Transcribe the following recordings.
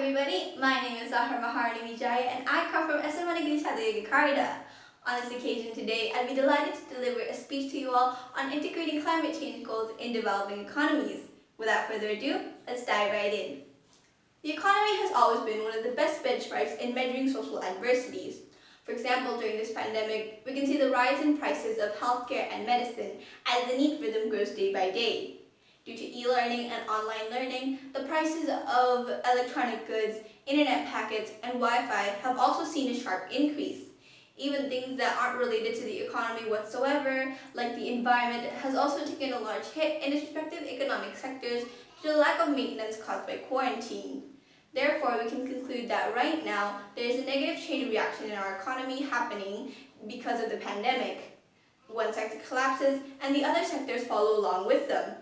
everybody, my name is Zahra Maharani Wijaya and I come from Wijaya. On this occasion today, I'd be delighted to deliver a speech to you all on integrating climate change goals in developing economies. Without further ado, let's dive right in. The economy has always been one of the best benchmarks in measuring social adversities. For example, during this pandemic, we can see the rise in prices of healthcare and medicine as the need for them grows day by day. Due to e-learning and online learning, the prices of electronic goods, internet packets, and Wi-Fi have also seen a sharp increase. Even things that aren't related to the economy whatsoever, like the environment, has also taken a large hit in its respective economic sectors due to the lack of maintenance caused by quarantine. Therefore, we can conclude that right now, there is a negative chain reaction in our economy happening because of the pandemic. One sector collapses, and the other sectors follow along with them.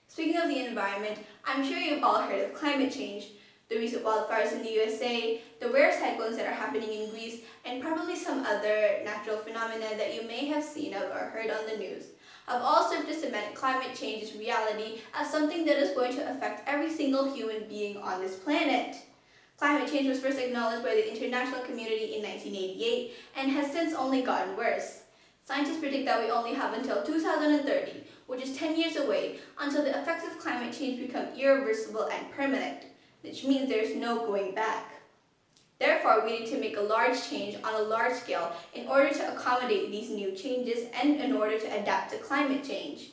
Speaking of the environment, I'm sure you've all heard of climate change. The recent wildfires in the USA, the rare cyclones that are happening in Greece, and probably some other natural phenomena that you may have seen of or heard on the news, have all served to cement climate change's reality as something that is going to affect every single human being on this planet. Climate change was first acknowledged by the international community in 1988 and has since only gotten worse. Scientists predict that we only have until 2030, which is 10 years away, until the effects of climate change become irreversible and permanent, which means there is no going back. Therefore, we need to make a large change on a large scale in order to accommodate these new changes and in order to adapt to climate change.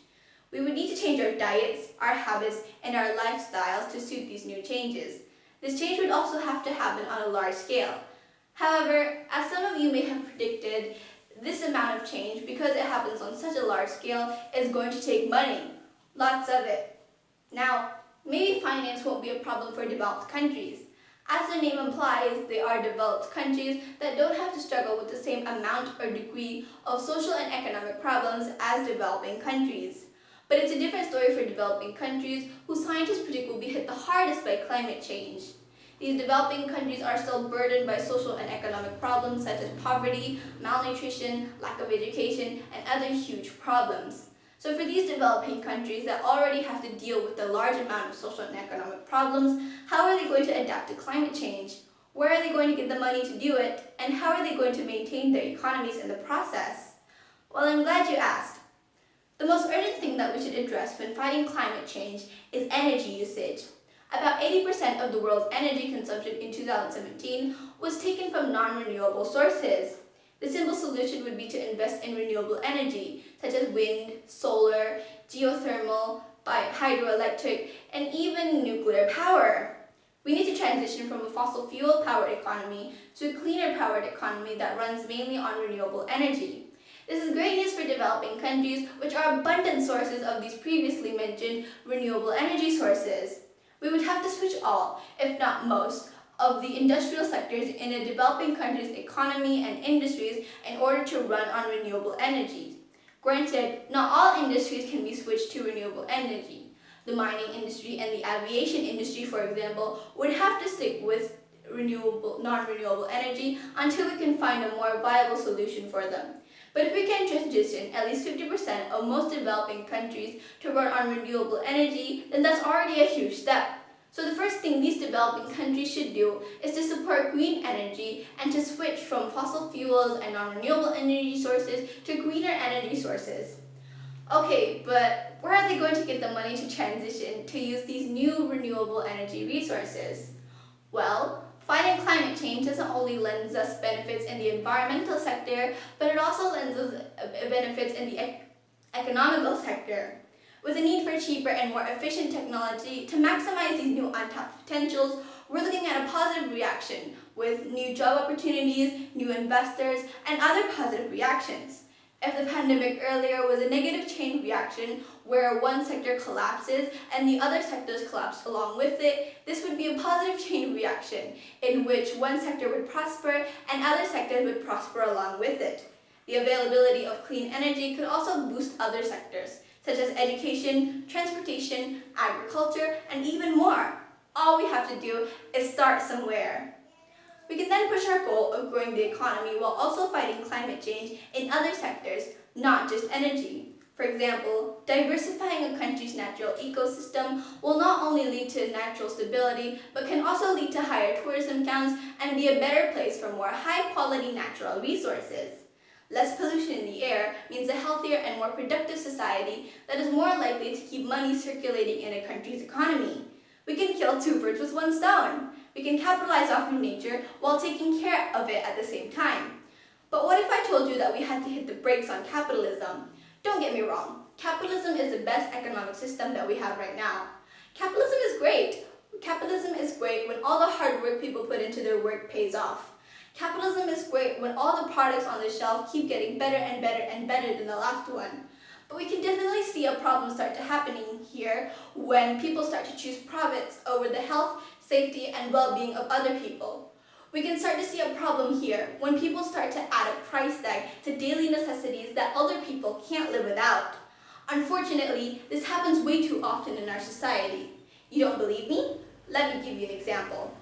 We would need to change our diets, our habits, and our lifestyles to suit these new changes. This change would also have to happen on a large scale. However, as some of you may have predicted, this amount of change, because it happens on such a large scale, is going to take money. Lots of it. Now, maybe finance won't be a problem for developed countries. As the name implies, they are developed countries that don't have to struggle with the same amount or degree of social and economic problems as developing countries. But it's a different story for developing countries who scientists predict will be hit the hardest by climate change. These developing countries are still burdened by social and economic problems such as poverty, malnutrition, lack of education, and other huge problems. So for these developing countries that already have to deal with the large amount of social and economic problems, how are they going to adapt to climate change? Where are they going to get the money to do it? And how are they going to maintain their economies in the process? Well, I'm glad you asked. The most urgent thing that we should address when fighting climate change is energy usage. About 80% of the world's energy consumption in 2017 was taken from non-renewable sources. The simple solution would be to invest in renewable energy, such as wind, solar, geothermal, hydroelectric, and even nuclear power. We need to transition from a fossil fuel-powered economy to a cleaner-powered economy that runs mainly on renewable energy. This is great news for developing countries, which are abundant sources of these previously mentioned renewable energy sources. We would have to switch all, if not most, of the industrial sectors in a developing country's economy and industries in order to run on renewable energy. Granted, not all industries can be switched to renewable energy. The mining industry and the aviation industry, for example, would have to stick with non-renewable energy until we can find a more viable solution for them. But if we can transition at least 50% of most developing countries to run on renewable energy, then that's already a huge step. So the first thing these developing countries should do is to support green energy and to switch from fossil fuels and non-renewable energy sources to greener energy sources. Okay, but where are they going to get the money to transition to use these new renewable energy resources? Well, fighting climate change doesn't only lend us benefits in the environmental sector, but it also lends us benefits in the economical sector. With a need for cheaper and more efficient technology to maximize these new untapped potentials, we're looking at a positive reaction with new job opportunities, new investors, and other positive reactions. If the pandemic earlier was a negative chain reaction where one sector collapses and the other sectors collapse along with it, this would be a positive chain reaction in which one sector would prosper and other sectors would prosper along with it. The availability of clean energy could also boost other sectors, such as education, transportation, agriculture, and even more. All we have to do is start somewhere. We can then push our goal of growing the economy while also fighting climate change in other sectors, not just energy. For example, diversifying a country's natural ecosystem will not only lead to natural stability, but can also lead to higher tourism counts and be a better place for more high-quality natural resources. Less pollution in the air means a healthier and more productive society that is more likely to keep money circulating in a country's economy. We can kill two birds with one stone. We can capitalize off of nature while taking care of it at the same time. But what if I told you that we had to hit the brakes on capitalism? Don't get me wrong, capitalism is the best economic system that we have right now. Capitalism is great. Capitalism is great when all the hard work people put into their work pays off. Capitalism is great when all the products on the shelf keep getting better and better and better than the last one. But we can definitely see a problem start to happening here when people start to choose profits over the health, safety, and well-being of other people. We can start to see a problem here when people start to add a price tag to daily necessities that other people can't live without. Unfortunately, this happens way too often in our society. You don't believe me? Let me give you an example.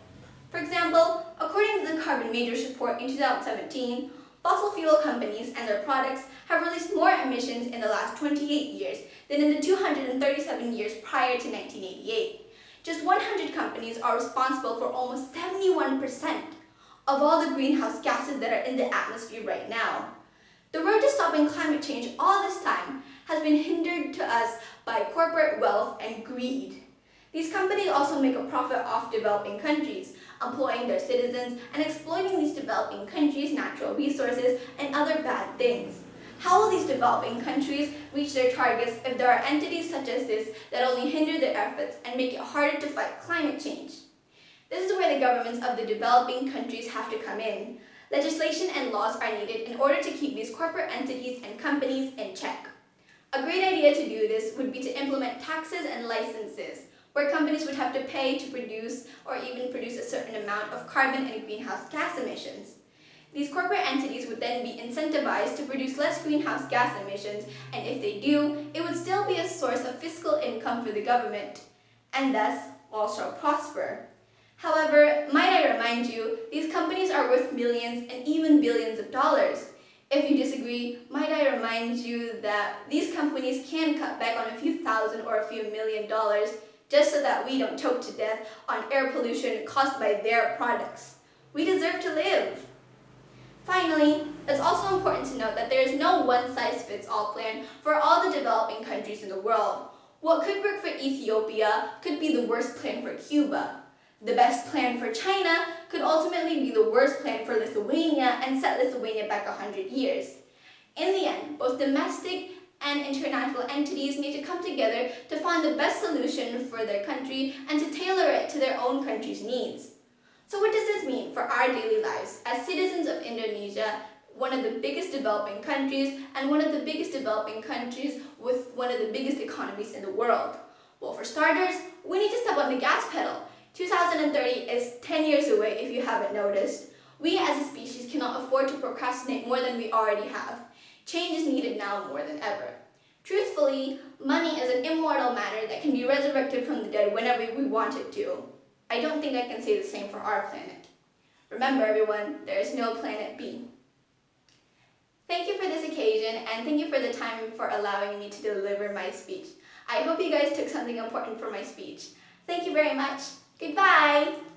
For example, according to the Carbon Majors report in 2017, fossil fuel companies and their products have released more emissions in the last 28 years than in the 237 years prior to 1988. Just 100 companies are responsible for almost 71% of all the greenhouse gases that are in the atmosphere right now. The road to stopping climate change all this time has been hindered to us by corporate wealth and greed. These companies also make a profit off developing countries, employing their citizens and exploiting these developing countries' natural resources and other bad things. How will these developing countries reach their targets if there are entities such as this that only hinder their efforts and make it harder to fight climate change? This is where the governments of the developing countries have to come in. Legislation and laws are needed in order to keep these corporate entities and companies in check. A great idea to do this would be to implement taxes and licenses, where companies would have to pay to produce or even produce a certain amount of carbon and greenhouse gas emissions. These corporate entities would then be incentivized to produce less greenhouse gas emissions, and if they do, it would still be a source of fiscal income for the government, and thus all shall prosper. However, might I remind you, these companies are worth millions and even billions of dollars. If you disagree, might I remind you that these companies can cut back on a few thousand or a few $1,000,000 just so that we don't choke to death on air pollution caused by their products. We deserve to live. Finally, it's also important to note that there is no one-size-fits-all plan for all the developing countries in the world. What could work for Ethiopia could be the worst plan for Cuba. The best plan for China could ultimately be the worst plan for Lithuania and set Lithuania back 100 years. In the end, both domestic and international entities need to come together to find the best solution for their country and to tailor it to their own country's needs. So what does this mean for our daily lives as citizens of Indonesia, one of the biggest developing countries and one of the biggest developing countries with one of the biggest economies in the world? Well, for starters, we need to step on the gas pedal. 2030 is 10 years away if you haven't noticed. We as a species cannot afford to procrastinate more than we already have. Change is needed now more than ever. Truthfully, money is an immortal matter that can be resurrected from the dead whenever we want it to. I don't think I can say the same for our planet. Remember everyone, there is no planet B. Thank you for this occasion and thank you for the time for allowing me to deliver my speech. I hope you guys took something important from my speech. Thank you very much. Goodbye!